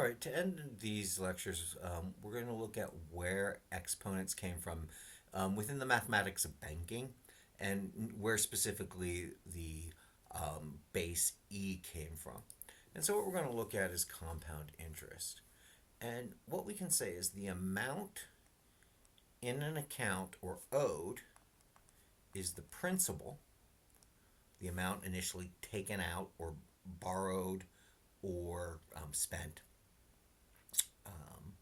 right, to end these lectures, we're going to look at where exponents came from within the mathematics of banking and where specifically the base E came from. And so, what we're going to look at is compound interest. And what we can say is the amount in an account or owed is the principal, the amount initially taken out or borrowed or spent, um,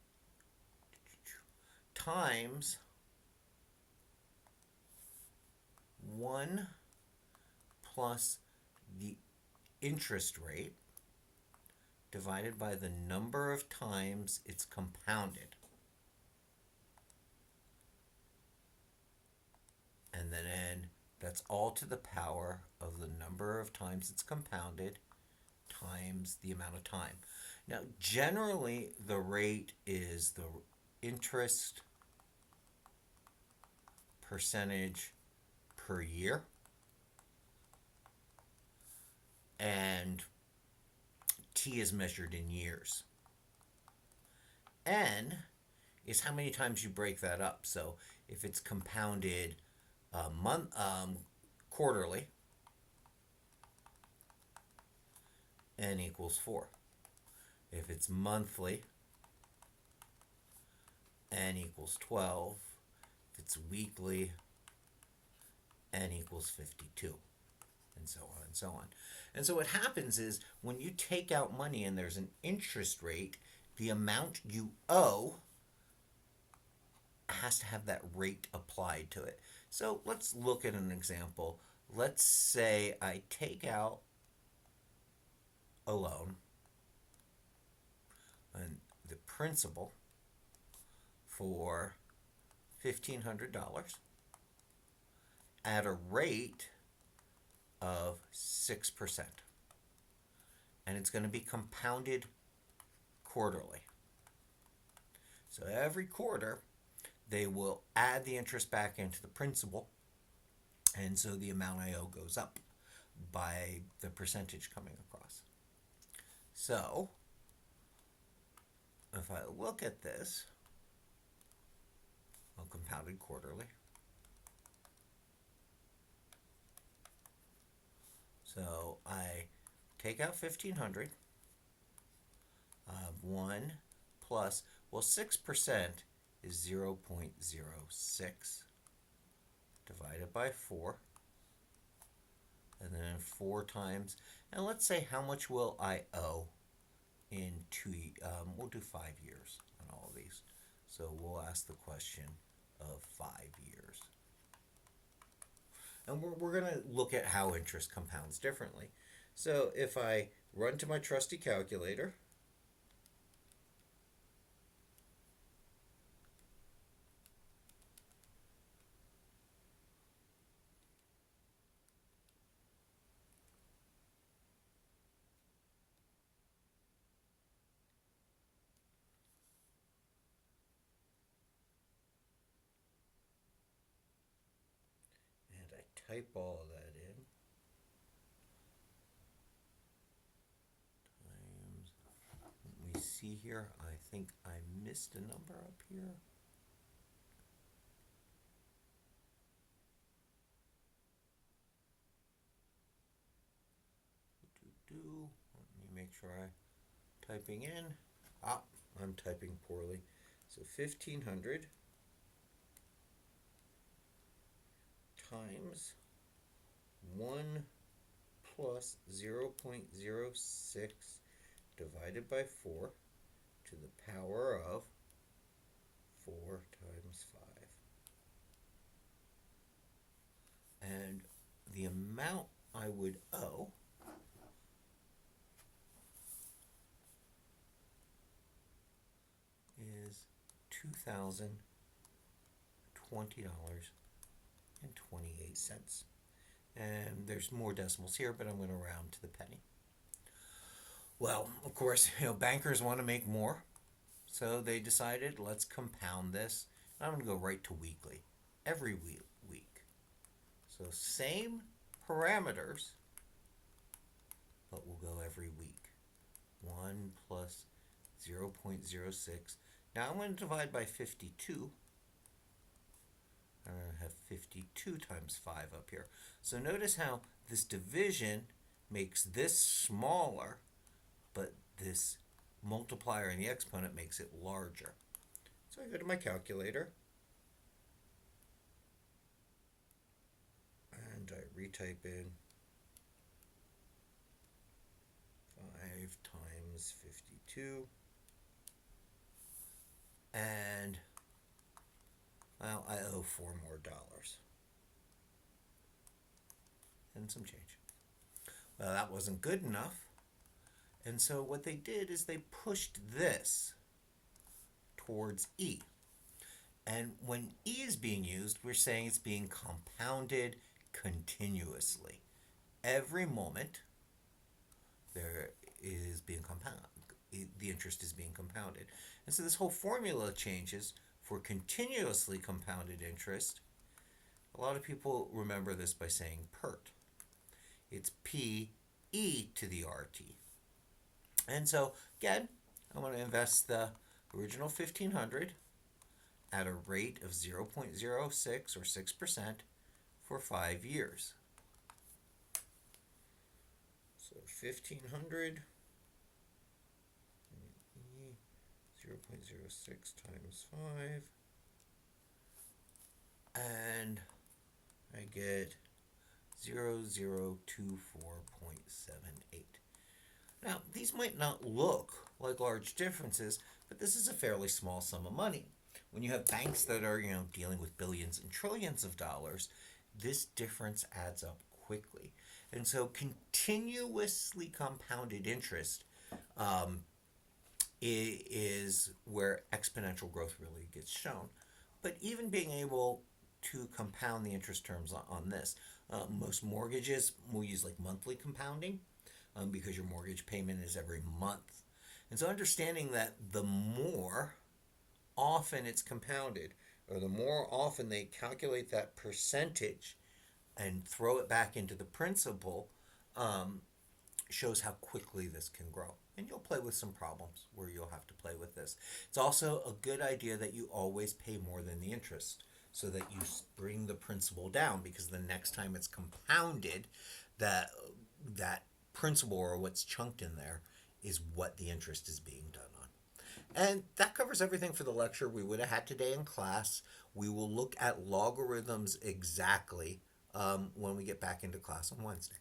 times 1 plus the interest rate divided by the number of times it's compounded. And then that's all to the power of the number of times it's compounded times the amount of time. Now, generally, the rate is the interest percentage per year, and T is measured in years. N is how many times you break that up. So if it's compounded quarterly, N equals 4. If it's monthly, N equals 12. If it's weekly, N equals 52. And so on and so on. And so what happens is when you take out money and there's an interest rate, the amount you owe has to have that rate applied to it. So let's look at an example. Let's say I take out a loan and the principal for $1,500 at a rate of 6%. And it's going to be compounded quarterly. So every quarter, they will add the interest back into the principal, and so the amount I owe goes up by the percentage coming across. So, if I look at this, compounded quarterly. So I take out 1,500. 1 plus, 6% is 0.06 divided by 4. And then 4 times, and let's say how much will I owe in we'll do 5 years on all of these. So we'll ask the question of 5 years. And we're going to look at how interest compounds differently. So if I run to my trusty calculator, and I type all of that in, times, let me see here, I think I missed a number up here. Let me make sure I'm typing in. I'm typing poorly. So 1,500 times 1 plus 0.06 divided by 4 to the power of 4 times 5. And the amount I would owe is $2,020.28. And there's more decimals here, but I'm going to round to the penny. Well, of course, bankers want to make more, so they decided let's compound this. I'm going to go right to weekly, every week. So same parameters, but we'll go every week. 1 plus 0.06. Now I'm going to divide by 52. I'm going to have 52 times 5 up here. So notice how this division makes this smaller, but this multiplier in the exponent makes it larger. So I go to my calculator and I retype in 5 times 52. And, well, I owe $4 more and some change. Well, that wasn't good enough. And so what they did is they pushed this towards E. And when E is being used, we're saying it's being compounded continuously. Every moment there is being compounded. The interest is being compounded. And so this whole formula changes for continuously compounded interest. A lot of people remember this by saying PERT. It's P-E to the RT. And so, again, I want to invest the original $1,500 at a rate of 0.06 or 6% for 5 years. So 1,500 0.06 times 5, and I get 0024.78. Now, these might not look like large differences, but this is a fairly small sum of money. When you have banks that are, dealing with billions and trillions of dollars, this difference adds up quickly. And so continuously compounded interest is where exponential growth really gets shown. But even being able to compound the interest terms on this, most mortgages will use like monthly compounding because your mortgage payment is every month. And so understanding that the more often it's compounded, or the more often they calculate that percentage and throw it back into the principal, shows how quickly this can grow. And you'll play with some problems where you'll have to play with this. It's also a good idea that you always pay more than the interest so that you bring the principal down, because the next time it's compounded, that principal, or what's chunked in there, is what the interest is being done on. And that covers everything for the lecture we would have had today in class. We will look at logarithms exactly when we get back into class on Wednesday.